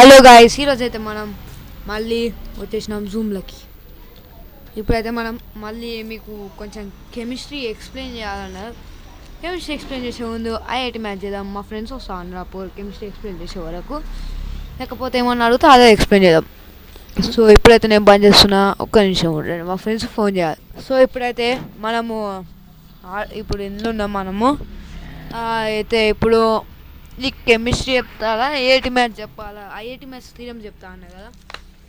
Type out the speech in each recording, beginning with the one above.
Hello guys, ఈరోజు అయితే మనం మళ్ళీ వచ్చేసినాం జూమ్లోకి. ఇప్పుడైతే మనం మళ్ళీ మీకు కొంచెం కెమిస్ట్రీ ఎక్స్ప్లెయిన్ చేయాలన్నారు. కెమిస్ట్రీ ఎక్స్ప్లెయిన్ చేసే ముందు ఐఐటి మ్యాచ్ చేద్దాం. మా ఫ్రెండ్స్ వస్తాను రాపోరు కెమిస్ట్రీ ఎక్స్ప్లెయిన్ చేసే వరకు, లేకపోతే ఏమన్నా అడిగితే అదే ఎక్స్ప్లెయిన్ చేద్దాం. సో ఇప్పుడైతే నేను బంద్ చేస్తున్నా, ఒక్క నిమిషం ఉండండి, మా ఫ్రెండ్స్ ఫోన్ చేయాలి. సో ఇప్పుడైతే మనము ఇప్పుడు ఎందులో ఉన్నాం మనము అయితే ఇప్పుడు ఈ కెమిస్ట్రీ చెప్తారా, ఐఐటి మ్యాథ్స్ చెప్పాలా? ఐఐటి మ్యాథ్స్ థీరం చెప్తా అన్నా కదా,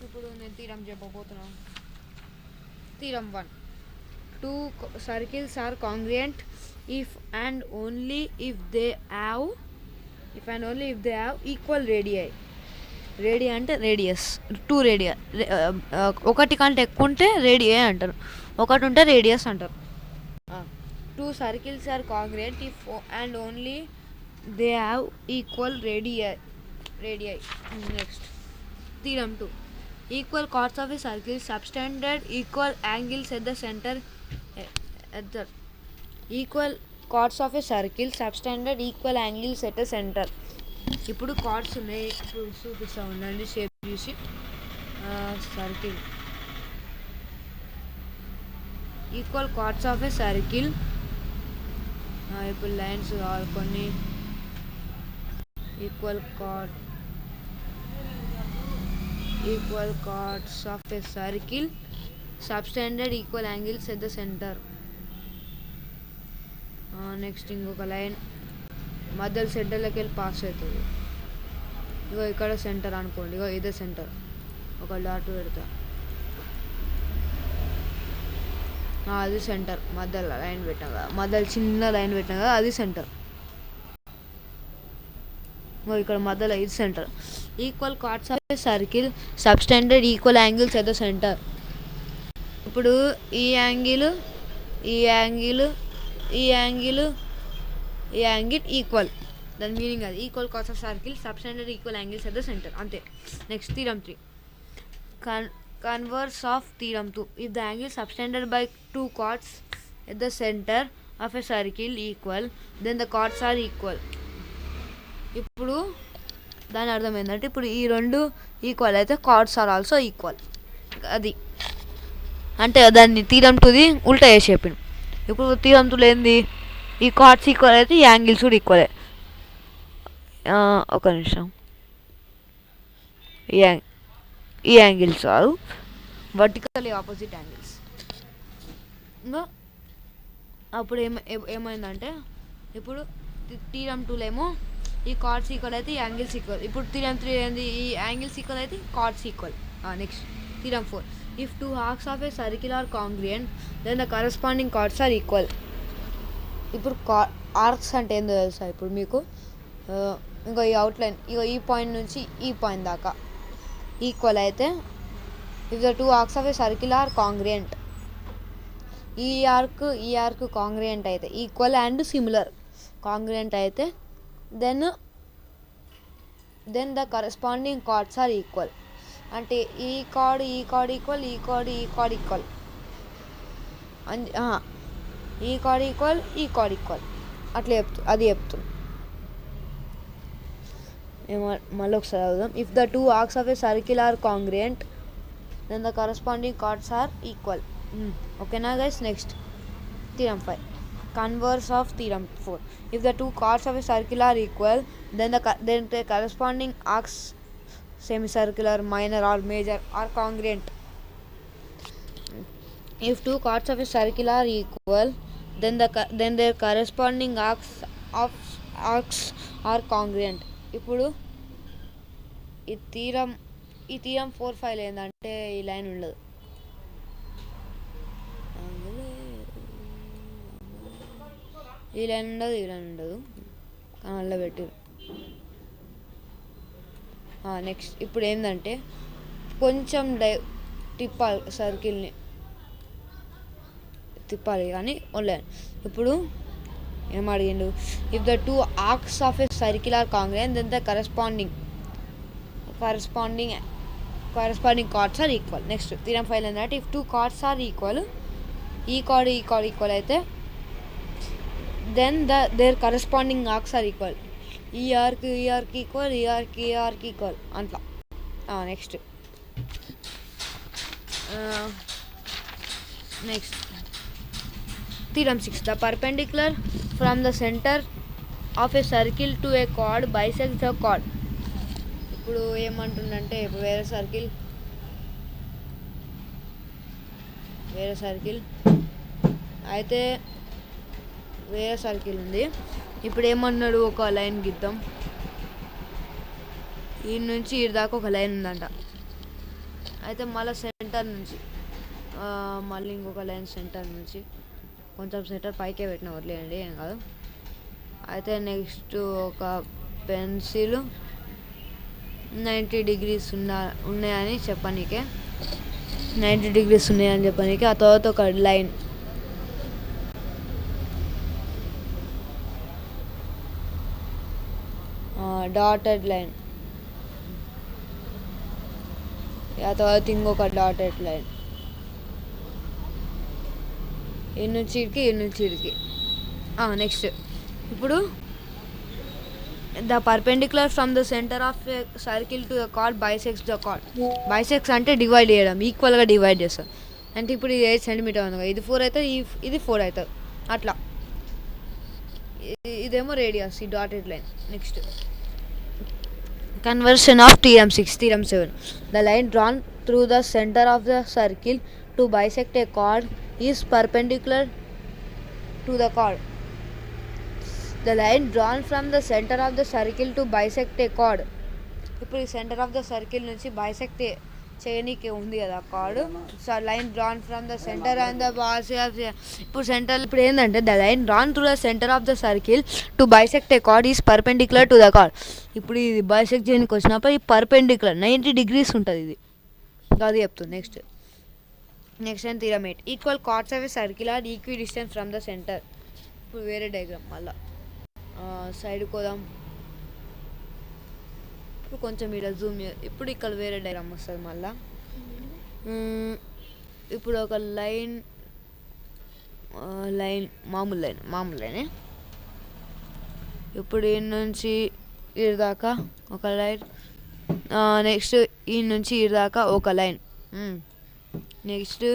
ఇప్పుడు నేను థీరం చెప్పబోతున్నాను. Theorem 1, 2 circles are congruent if and only if they have equal radii. రేడియా అంటే రేడియస్, 2 రేడియా, ఒకటి కంటే ఎక్కువ ఉంటే రేడియా అంటారు, ఒకటి ఉంటే రేడియస్ అంటారు. 2 circles are congruent if and only they have equal radii. Next, theorem 2, equal chords of a circle subtended equal angles at the center. Equal chords of a circle subtended equal angles at the center. ఇప్పుడు cards ఉన్నాయి, ఇప్పుడు చూపిస్తా ఉండండి shape చూసి. Circle, equal chords of a circle. ఇప్పుడు lines కావాలి కొన్ని. equal chords of a circle subtended equal angles at the center. Next ఇంకొక లైన్ మధ్యలో సెంటర్లోకి వెళ్ళి పాస్ అవుతుంది. ఇగో ఇక్కడ సెంటర్ అనుకోండి, ఇగో ఇదే సెంటర్, ఒక డాట్ పెడతా, అది సెంటర్. మధ్యలో లైన్ పెట్టాం కదా, మధ్యలో చిన్న లైన్ పెట్టాం కదా, అది సెంటర్. ఇక్కడ మధ్యలో ఇది centre. Equal chords of a circle subtended equal angles at the centre. ఇప్పుడు ఈ యాంగిల్ ఈక్వల్, దాని మీనింగ్ అది. Equal chords of circle subtended equal angles at the centre, అంతే. Next theorem 3, converse of theorem 2, if the angle subtended by 2 chords at the centre of a circle equal, then the chords are equal. ఇప్పుడు దాని అర్థం ఏంటంటే, ఇప్పుడు ఈ రెండు equal అయితే cards are also equal. అది అంటే దాన్ని థీరం 2ది ఉల్టా చేసి చెప్పాను. ఇప్పుడు థీరం 2లో ఏంది, ఈ కార్డ్స్ ఈక్వల్ అయితే ఈ యాంగిల్స్ కూడా ఈక్వలే. ఒక నిమిషం, ఈ యాంగిల్స్ కాదు, వర్టికల్లీ ఆపోజిట్ యాంగిల్స్. ఇంకా అప్పుడు ఏమైందంటే, ఇప్పుడు థీరం 2లో ఏమో ఈ కార్డ్స్ ఈక్వల్ అయితే ఈ యాంగిల్స్ ఈక్వల్. ఇప్పుడు థీరం 3 ఏంది, ఈ యాంగిల్స్ ఈక్వల్ అయితే chords equal. Next theorem 4, if 2 arcs of a circle are congruent then the corresponding chords are equal. ఇప్పుడు ఆర్క్స్ అంటే ఏందో తెలుసా ఇప్పుడు మీకు. ఇంకో ఈ అవుట్లైన్, ఇగో ఈ పాయింట్ నుంచి ఈ పాయింట్ దాకా ఈక్వల్ అయితే, if the 2 arcs of a circle are congruent, ఈ ఆర్క్ కాంగ్రుయెంట్ అయితే, ఈక్వల్ అండ్ సిమిలర్, కాంగ్రుయెంట్ అయితే, then the corresponding chords are equal. అంటే ఈ కార్డ్ ఈక్వల్, ఈ కార్డ్ ఈక్వల్, ఈ కార్డ్ ఈక్వల్, అట్లా అది చెప్తుంది. మళ్ళీ ఒకసారి చదువుదాం. If the 2 arcs of a circle are congruent then the corresponding chords are equal. ఓకేనా guys? Next theorem 5, converse of theorem 4, if the 2 chords of a circle are equal then the corresponding arcs, semicircular, minor or major, are congruent. If 2 chords of a circle are equal then their corresponding arcs are congruent. ఇప్పుడు ఈ theorem 4, 5 ఏంటంటే ఈ line ఉండదు, ఈ line ఉండదు, కానీ అలా పెట్టారు. నెక్స్ట్ ఇప్పుడు ఏంటంటే, కొంచెం తిప్పాలి, సర్కిల్ని తిప్పాలి కానీ లైన్. ఇప్పుడు ఏం అడిగిండు, if the 2 arcs of a circle are congruent then the corresponding chords are equal. Next theorem 5 ఏంటంటే, ఇఫ్ 2 కార్డ్స్ ఆర్ ఈక్వల్, ఈ కార్డ్ ఈక్వల్ అయితే, then their corresponding arcs are equal. ఈ ఆర్క్ ఈక్వల్, ఈ arc equal, అట్లా. Next next theorem 6 the perpendicular from the centre of a circle to a chord bisects the chord. ఇప్పుడు ఏమంటుందంటే ఇప్పుడు వేరే circle అయితే వేరే సర్కిల్ ఉంది. ఇప్పుడు ఏమన్నాడు, ఒక లైన్ గీద్దాం. ఈ నుంచి ఈ దాకా ఒక లైన్ ఉందంట. అయితే మళ్ళీ సెంటర్ నుంచి మళ్ళీ ఇంకొక లైన్ సెంటర్ నుంచి కొంచెం సెంటర్ పైకే పెట్టిన వదిలేయండి, ఏం కాదు. అయితే నెక్స్ట్ ఒక పెన్సిల్ 90 degrees ఉన్నాయని చెప్పనీకే 90 degrees ఉన్నాయని చెప్పనీకి ఆ తర్వాత ఒక లైన్ డాటెడ్ లైన్, ఆ తర్వాత ఇంకొక డాటెడ్ లైన్, ఈ నుంచి ఇడికి. నెక్స్ట్ ఇప్పుడు the perpendicular from the centre of a circle to the chord bisects the chord. Bisects అంటే డివైడ్ చేయడం, ఈక్వల్గా డివైడ్ చేస్తాం. అంటే ఇప్పుడు ఇది 8 cm ఉంది, ఇది 4 అవుతుంది, ఇది 4 అవుతుంది, అట్లా. ఇదేమో రేడియస్, ఈ dotted line. Next conversion of theorem 6 theorem 7 the line drawn through the center of the circle to bisect a chord is perpendicular to the chord. The line drawn from the center of the circle to bisect a chord. ఇప్పుడు ఈ centre of the circle నుంచి bisect చేయనీకి ఉంది కదా card. So line drawn from the centre and the ఇప్పుడు centre ఇప్పుడు ఏంటంటే the line drawn through the centre of the circle to bisect A card is perpendicular to the chord. ఇప్పుడు ఇది bisect చేయడానికి వచ్చినప్పుడు ఈ పర్పెండిక్యులర్ 90 degrees ఉంటుంది, ఇది అది చెప్తుంది. Next and theorem 8 equal chords of a circle are equidistant from the centre. ఇప్పుడు వేరే డయాగ్రామ్ మళ్ళీ సైడ్కి పోదాం. ఇప్పుడు కొంచెం ఇక్కడ జూమ్, ఇప్పుడు ఇక్కడ వేరే డయాగ్రామ్ వస్తుంది మళ్ళా. ఇప్పుడు ఒక లైన్ మామూలు లైనే. ఇప్పుడు ఈ నుంచి ఈ దాకా ఒక లైన్, నెక్స్ట్ ఈ నుంచి ఈ దాకా ఒక లైన్, నెక్స్ట్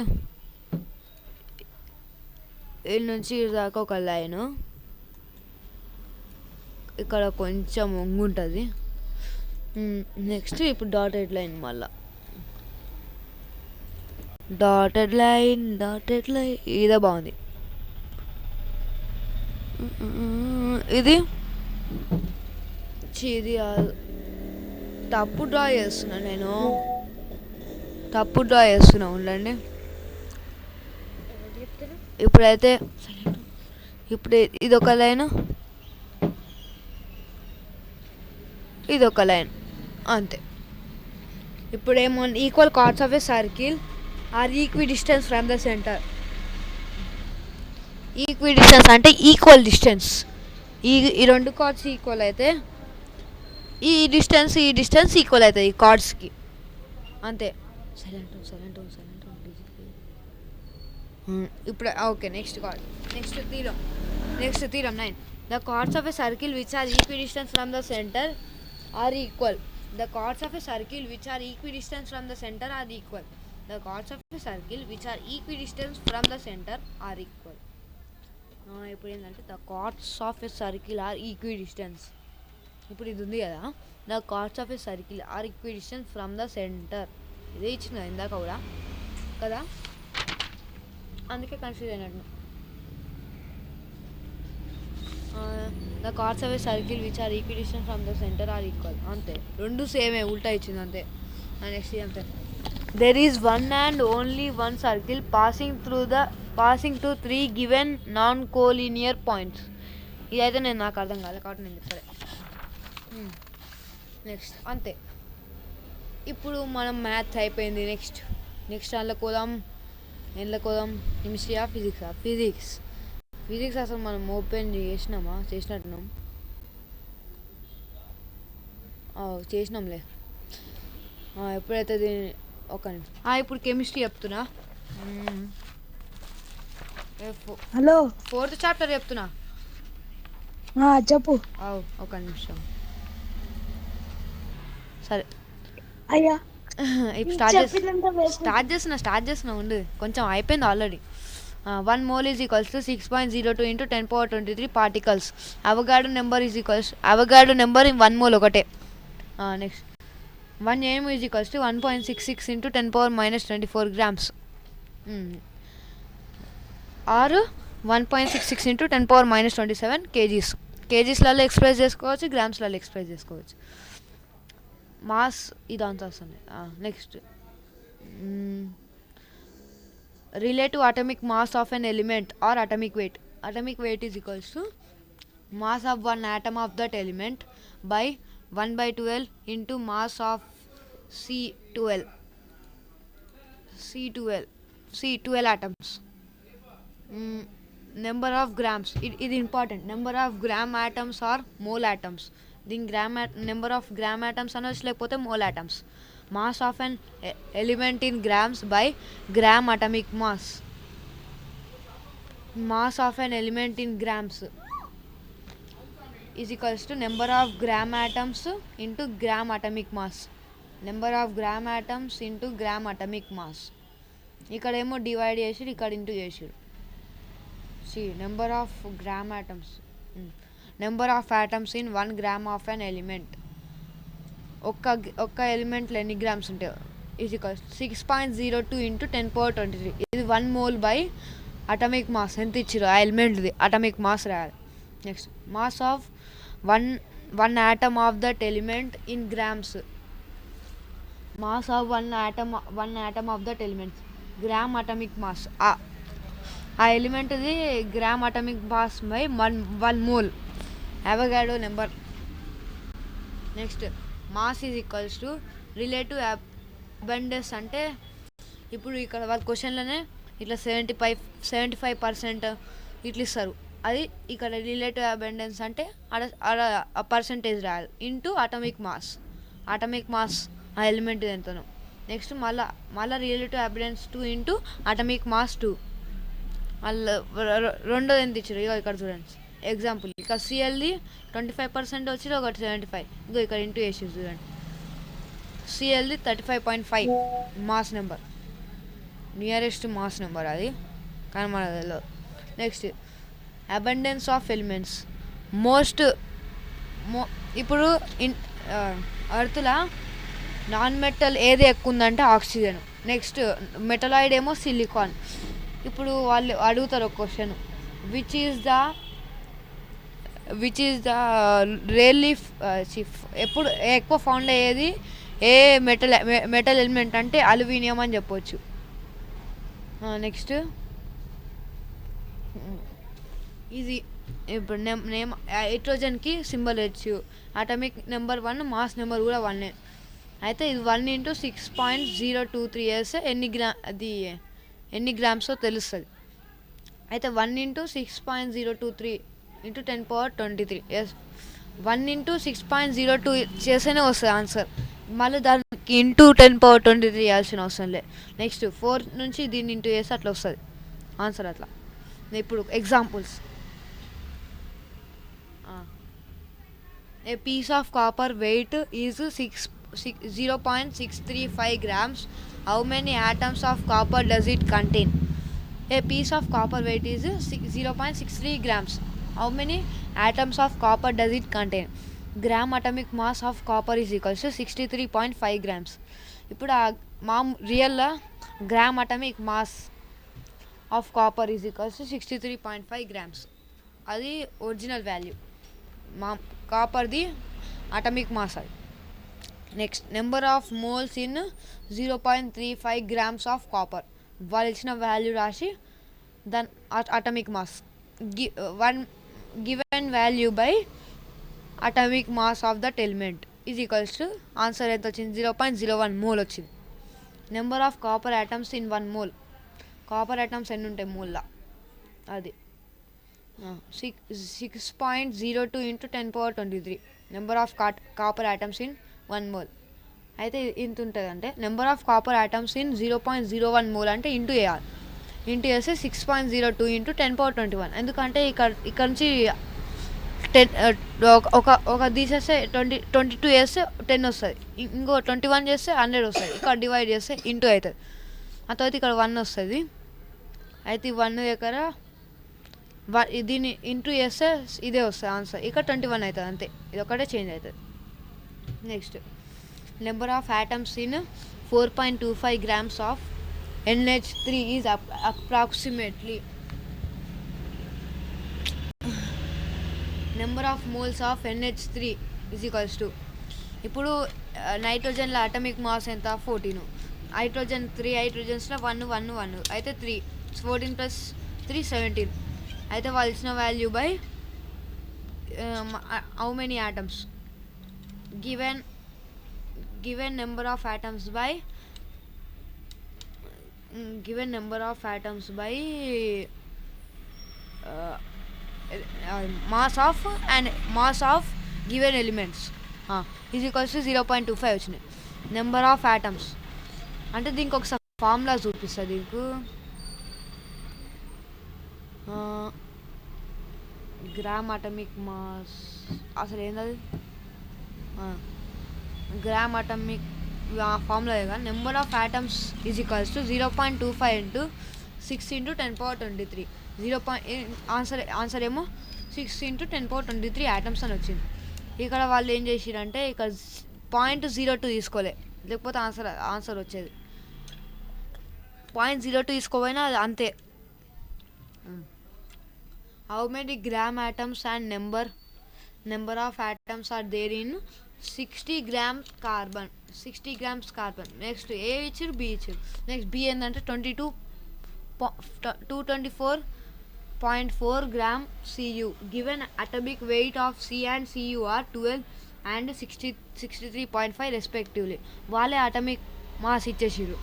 ఈ నుంచి ఈ దాకా ఒక లైను, ఇక్కడ కొంచెం ఉంటుంది. నెక్స్ట్ ఇప్పుడు డాటెడ్ లైన్, మళ్ళా డాటెడ్ లైన్ ఇదే బాగుంది. ఇది తప్పు డ్రా చేస్తున్నా ఉండండి. ఇప్పుడైతే ఇదొక లైన్, ఇదొక లైన్, అంతే. ఇప్పుడు ఏమో equal chords of a circle are equidistant from the centre. Equidistant అంటే ఈక్వల్ డిస్టెన్స్. ఈ రెండు కార్డ్స్ ఈక్వల్ అయితే ఈ డిస్టెన్స్ ఈక్వల్ అవుతుంది ఈ కార్డ్స్కి, అంతే. సైలెంట్. ఇప్పుడు okay. Next theorem 9 the chords of a circle which are equidistant from the centre are equal. The chords of a circle which are equidistant from the center are equal. The chords of a circle which are equidistant from the center are equal. ఇప్పుడు ఏంటంటే the chords of a circle are equidistant. ఇప్పుడు ఇది ఉంది కదా, the chords of a circle are equidistant from the center. ఇదే ఇచ్చిన ఇందాక కూడా కదా, అందుకే కన్ఫ్యూజ్ అయినట్టు. The chords of a circle which are equidistant from the center are equal. అంతే, రెండు సేమే, ఉల్టా ఇచ్చింది అంతే. నెక్స్ట్ అంతే. There is one and only one circle passing to 3 given non-collinear points. ఇదైతే నాకు అర్థం కాదు కాబట్టి నేను సరే. నెక్స్ట్ అంతే. ఇప్పుడు మనం మ్యాథ్స్ అయిపోయింది. నెక్స్ట్ అందులోకి పోదాం. కెమిస్ట్రీ ఫిజిక్స్ అసలు మనం ఓపెన్ చేసినట్టున్నాం. చేసినాంలే. ఎప్పుడైతే దీన్ని ఒక నిమిషం. ఇప్పుడు కెమిస్ట్రీ చెప్తున్నా. హలో, 4th చాప్టర్ చెప్తున్నా. చెప్పు. ఒక నిమిషం. సరే, అయ్యా ఇప్పుడు చెప్పిందంతా వేస్ట్. స్టార్ట్ చేస్తున్నా ఉండు, కొంచెం అయిపోయింది already. 1 mole is equals to 6.02 into 10^23 particles. Avogadro number is equals Avogadro number in 1 mole ఒకటే. Next 1 m is equals to 1.66 into 10^-24 grams. or 1.66 into 10^-27 kgs. కేజీస్లలో express చేసుకోవచ్చు, గ్రామ్స్లలో ఎక్స్ప్రెస్ చేసుకోవచ్చు. మాస్ ఇదంతా వస్తుంది. Next relative atomic mass of an element or atomic weight. Atomic weight is equals to mass of one atom of that element by 1/12 into mass of C12 atoms. Number of grams, it is important. Number of gram atoms or mole atoms. Number of gram atoms అనొచ్చు, లేకపోతే mole atoms. Mass of an element in grams by gram atomic mass. Mass of an element in grams is equals to number of gram atoms into gram atomic mass. Number of gram atoms into gram atomic mass. ఇక్కడేమో divide చేసి ఇక్కడ into చేసి number of gram atoms, number of atoms in 1 gram of an element. ఒక్క ఎలిమెంట్లో ఎన్ని grams ఉంటాయి is equals 6.02 into 10^23. ఇది 1 mole by atomic mass ఎంత ఇచ్చారు ఆ ఎలిమెంట్ది అటమిక్ మాస్ రాయాలి. Next mass of one atom of that element in grams. Mass of one atom of that elements gram atomic mass. ఆ ఎలిమెంట్ది gram atomic mass by 1 mole Avogadro number. Next mass is equals to relative abundance. అంటే ఇప్పుడు ఇక్కడ వాళ్ళ క్వశ్చన్లోనే ఇట్లా 75% ఇట్లా ఇస్తారు, అది ఇక్కడ రిలేటివ్ అబండెన్స్ అంటే ఆ పర్సంటేజ్ రాయాలి ఇంటూ అటమిక్ మాస్ ఆ ఎలిమెంట్ ఎంతనో. నెక్స్ట్ మళ్ళీ relative abundance 2 into atomic mass 2. మళ్ళీ రెండోది ఎంత ఇచ్చారు ఇక ఇక్కడ చూడండి. ఎగ్జాంపుల్ ఇక్కడ సిఎల్ది 25% వచ్చి ఒకటి 75, ఇంకో ఇక్కడ ఇంటూ వేసి చూడండి. సిఎల్ది 35.5 mass number, nearest mass number అది, కానీ మన తెలియదు. Next abundance of elements. ఇప్పుడు అర్త్లో నాన్ మెటల్ ఏది ఎక్కువ ఉందంటే ఆక్సిజన్. నెక్స్ట్ మెటలాయిడ్ ఏమో సిలికాన్. ఇప్పుడు వాళ్ళు అడుగుతారు ఒక question, which is the rarely ఎప్పుడు ఎక్కువ ఫౌండ్ అయ్యేది ఏ మెటల్ ఎలిమెంట్ అంటే అల్యూమినియం అని చెప్పవచ్చు. నెక్స్ట్ ఇది ఇప్పుడు నేమ్ హైడ్రోజన్కి symbol H, atomic number 1, mass number కూడా 1. అయితే ఇది 1 into 6.023 వేస్తే ఎన్ని గ్రామ్సో తెలుస్తుంది. అయితే 1 into 6.023 into 10^23. ఎస్ 1 into 6.02 చేస్తేనే వస్తుంది ఆన్సర్, మళ్ళీ దానికి ఇంటూ 10^23 చేయాల్సిన అవసరం లేదు. నెక్స్ట్ 4 నుంచి దీన్ని ఇంటూ చేస్తే అట్లా వస్తుంది ఆన్సర్ అట్లా. ఇప్పుడు examples. A piece of copper weight is 0.635 grams. How many atoms of copper does it contain? A piece of copper weight is 0.63 grams. How many atoms of copper does it contain? Gram atomic mass of copper is equals to 63.5 grams. ఇప్పుడు మా రియల్లో gram atomic mass of copper is equals to 63.5 grams. అది original value మా కాపర్ది atomic mass అది. Next number of moles in 0.35 grams of copper. వాళ్ళు ఇచ్చిన value రాసి దాని atomic mass given value by atomic mass of that element is equals to answer ఎంత వచ్చింది 0.01 mole వచ్చింది. Number of copper atoms in 1 mole. Copper atoms ఎన్ని ఉంటాయి మోల్లా అది 6.02 into 10^23 number of copper atoms in 1 mole. అయితే ఇంత ఉంటుంది అంటే number of copper atoms in 0.01 mole అంటే ఇంటూ వేయాలి. ఇంటూ వేస్తే 6.02 into 10^21. ఎందుకంటే ఇక్కడ నుంచి 10 ఒక తీసేస్తే 22 చేస్తే 10 వస్తుంది, ఇంకో 21 చేస్తే 100 వస్తుంది, ఇక్కడ డివైడ్ చేస్తే ఇంటూ అవుతుంది. ఆ తర్వాత ఇక్కడ 1 వస్తుంది. అయితే ఈ 1 దగ్గర దీన్ని ఇంటూ చేస్తే ఇదే వస్తుంది ఆన్సర్. ఇక్కడ 21 అవుతుంది అంతే, ఇది ఒకటే చేంజ్ అవుతుంది. Next number of atoms in 4.25 grams of NH3 is approximately number of moles of NH3 is equals to, ఇప్పుడు నైట్రోజన్లో అటమిక్ మాస్ ఎంత 14, హైడ్రోజన్ 3 హైడ్రోజన్స్లో 1 1 1 అయితే 3 14 + 3 17. అయితే వాళ్ళు ఇచ్చిన value by how many atoms given number of atoms by mass of given elements is equals to 0.25 వచ్చినాయి. Number of atoms అంటే దీనికి ఒకసారి ఫార్ములా చూపిస్తుంది దీనికి. గ్రామ్ అటమిక్ మాస్ అసలు ఏంటది, గ్రామ్ అటమిక్ ఫార్ములా కదా. Number of atoms is equals to 0.25 × 6 × 10^23. Answer ఏమో 6 × 10^23 ఆటమ్స్ అని వచ్చింది. ఇక్కడ వాళ్ళు ఏం చేసిరంటే ఇక్కడ 0.02 తీసుకోలే, లేకపోతే ఆన్సర్ వచ్చేది. 0.02 తీసుకోపోయినా అది అంతే. How many gram atoms and number of atoms are there in 60 grams carbon. Next A ఇచ్చారు, బి ఇచ్చారు. నెక్స్ట్ బి ఏంటంటే 224.4 gram Cu. Given atomic weight of C and Cu are 12 and 63.5 respectively. వాళ్ళే atomic mass ఇచ్చేసిరు.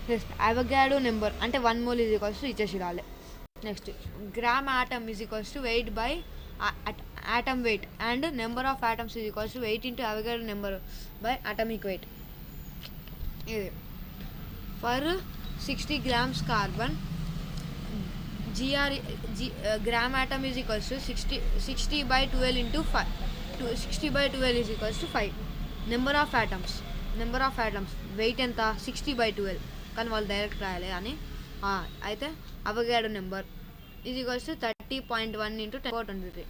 Next Avogadro number అంటే 1 mole is equals to ఇచ్చేసిరు వాళ్ళే. Next gram atom is equals to weight by atom weight and number of atoms is equals to weight into Avogadro number by atomic weight. For 60 grams carbon, gram atom is equals to 60 by 12 into 5. 60 by 12 is equals to 5. Number of atoms weight ఎంత 60 by 12 కానీ వాళ్ళు direct రాయాలి అని. అయితే అవగాడో number is equals to 30.1 × 10^23.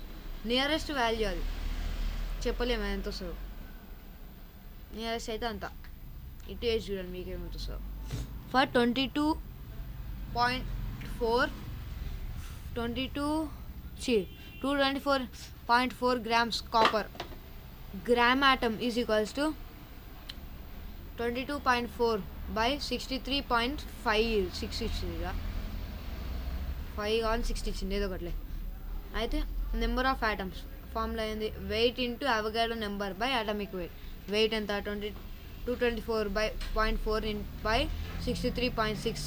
Nearest value అది చెప్పలేము ఎంత వస్తుందో. నియరెస్ట్ అయితే అంత. ఇటు వేసి చూడండి మీకేమవుతుంది వస్తుందో. For 224.4 grams copper, gram atom is equals to 22.4 by 63.5. 6 ఇచ్చింది, 5 on 6 ఇచ్చింది ఏదో ఒకట్లే. అయితే నెంబర్ ఆఫ్ ఆటమ్స్ ఫార్ములా అయింది weight into Avogadro number by atomic weight. Weight ఎంత 224.4 by 63.6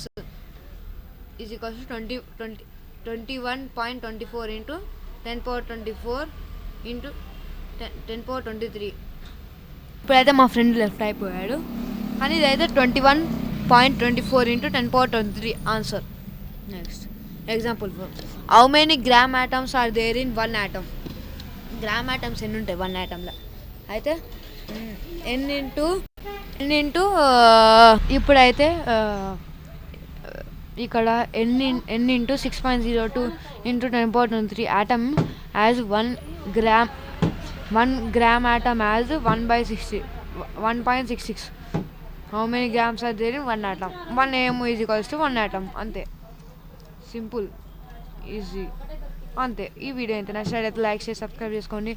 ఈజ్ ఈక్వల్స్ టు 21.24 × 10^24 × 10^23. ఇప్పుడైతే మా ఫ్రెండ్ లెఫ్ట్ అయిపోయాడు కానీ ఇదైతే 21.24 × 10^23 answer. Next example 4. How many gram atoms are there in 1 atom? Gram atoms ఎన్ని ఉంటాయి 1 atomలో? అయితే n ఇంటూ ఇప్పుడైతే ఇక్కడ n into 6.02 × 10^23 atom as 1 gram atom as 1/60 how many grams are there in 1 atom? 1 am is equals to 1 atom. అంతే, simple, easy, అంతే. ఈ video అయితే నచ్చినట్లయితే లైక్ చేసి సబ్స్క్రైబ్ చేసుకోండి.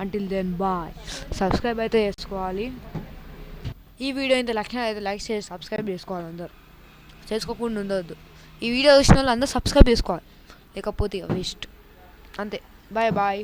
Until then bye. సబ్స్క్రైబ్ అయితే చేసుకోవాలి. ఈ వీడియో అయితే నచ్చినట్లయితే లైక్ చేసి సబ్స్క్రైబ్ చేసుకోవాలి. అందరు చేసుకోకుండా ఉండవద్దు. ఈ వీడియో చూసిన వాళ్ళు అందరూ సబ్స్క్రైబ్ చేసుకోవాలి, లేకపోతే వేస్ట్. అంతే, బాయ్ బాయ్.